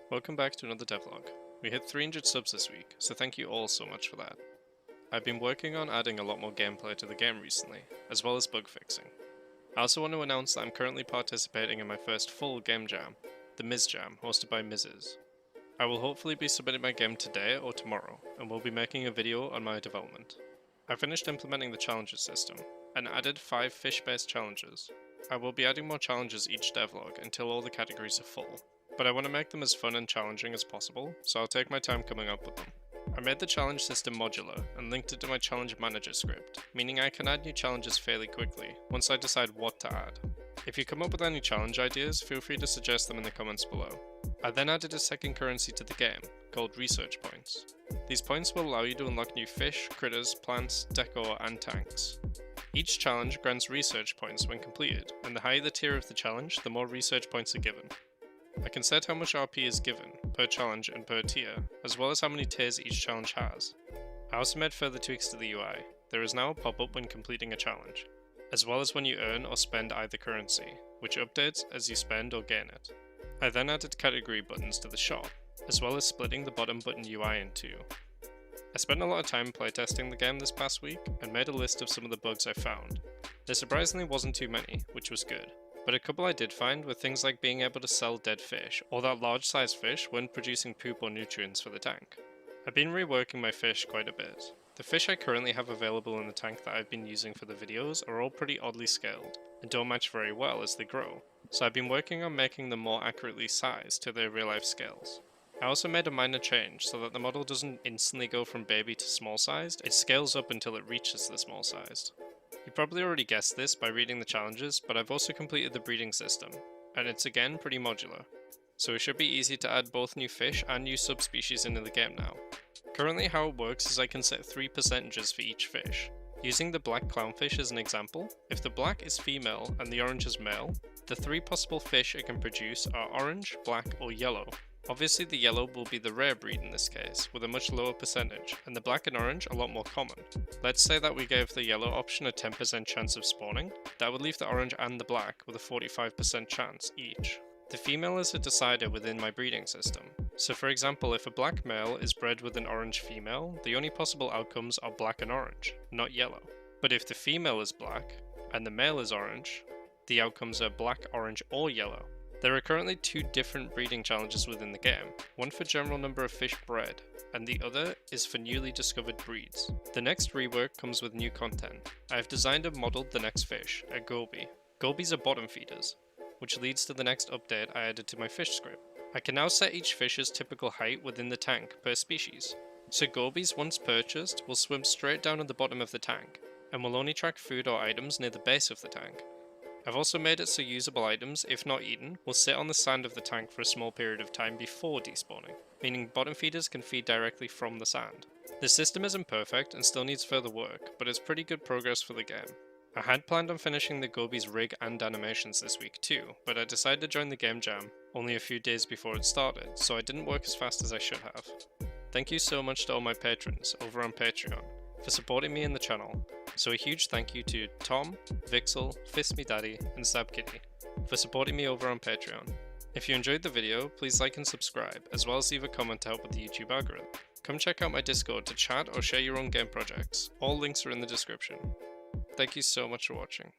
Welcome back to another devlog. We hit 300 subs this week, so thank you all so much for that. I've been working on adding a lot more gameplay to the game recently, as well as bug fixing. I also want to announce that I'm currently participating in my first full game jam, the Mizjam, hosted by Miz's. I will hopefully be submitting my game today or tomorrow, and will be making a video on my development. I finished implementing the challenges system, and added 5 fish-based challenges. I will be adding more challenges each devlog until all the categories are full, but I want to make them as fun and challenging as possible, so I'll take my time coming up with them. I made the challenge system modular and linked it to my challenge manager script, meaning I can add new challenges fairly quickly once I decide what to add. If you come up with any challenge ideas, feel free to suggest them in the comments below. I then added a second currency to the game, called research points. These points will allow you to unlock new fish, critters, plants, decor, and tanks. Each challenge grants research points when completed, and the higher the tier of the challenge, the more research points are given. I can set how much RP is given, per challenge and per tier, as well as how many tiers each challenge has. I also made further tweaks to the UI. There is now a pop-up when completing a challenge, as well as when you earn or spend either currency, which updates as you spend or gain it. I then added category buttons to the shop, as well as splitting the bottom button UI in two. I spent a lot of time playtesting the game this past week, and made a list of some of the bugs I found. There surprisingly wasn't too many, which was good. But a couple I did find were things like being able to sell dead fish, or that large size fish when producing poop or nutrients for the tank. I've been reworking my fish quite a bit. The fish I currently have available in the tank that I've been using for the videos are all pretty oddly scaled, and don't match very well as they grow, so I've been working on making them more accurately sized to their real life scales. I also made a minor change so that the model doesn't instantly go from baby to small sized, it scales up until it reaches the small sized. You probably already guessed this by reading the challenges, but I've also completed the breeding system, and it's again pretty modular, so it should be easy to add both new fish and new subspecies into the game now. Currently how it works is I can set 3 percentages for each fish. Using the black clownfish as an example, if the black is female and the orange is male, the 3 possible fish it can produce are orange, black, or yellow. Obviously the yellow will be the rare breed in this case, with a much lower percentage, and the black and orange a lot more common. Let's say that we gave the yellow option a 10% chance of spawning, that would leave the orange and the black with a 45% chance each. The female is a decider within my breeding system, so for example if a black male is bred with an orange female, the only possible outcomes are black and orange, not yellow. But if the female is black, and the male is orange, the outcomes are black, orange, or yellow. There are currently 2 different breeding challenges within the game, one for general number of fish bred, and the other is for newly discovered breeds. The next rework comes with new content. I have designed and modelled the next fish, a goby. Gobies are bottom feeders, which leads to the next update I added to my fish script. I can now set each fish's typical height within the tank per species. So gobies, once purchased, will swim straight down at the bottom of the tank, and will only track food or items near the base of the tank. I've also made it so usable items, if not eaten, will sit on the sand of the tank for a small period of time before despawning, meaning bottom feeders can feed directly from the sand. The system isn't perfect and still needs further work, but it's pretty good progress for the game. I had planned on finishing the goby's rig and animations this week too, but I decided to join the game jam only a few days before it started, so I didn't work as fast as I should have. Thank you so much to all my patrons over on Patreon for supporting me in the channel. So a huge thank you to Tom, Vixel, Fist Me Daddy, and Stab Kitty for supporting me over on Patreon. If you enjoyed the video, please like and subscribe, as well as leave a comment to help with the YouTube algorithm. Come check out my Discord to chat or share your own game projects. All links are in the description. Thank you so much for watching.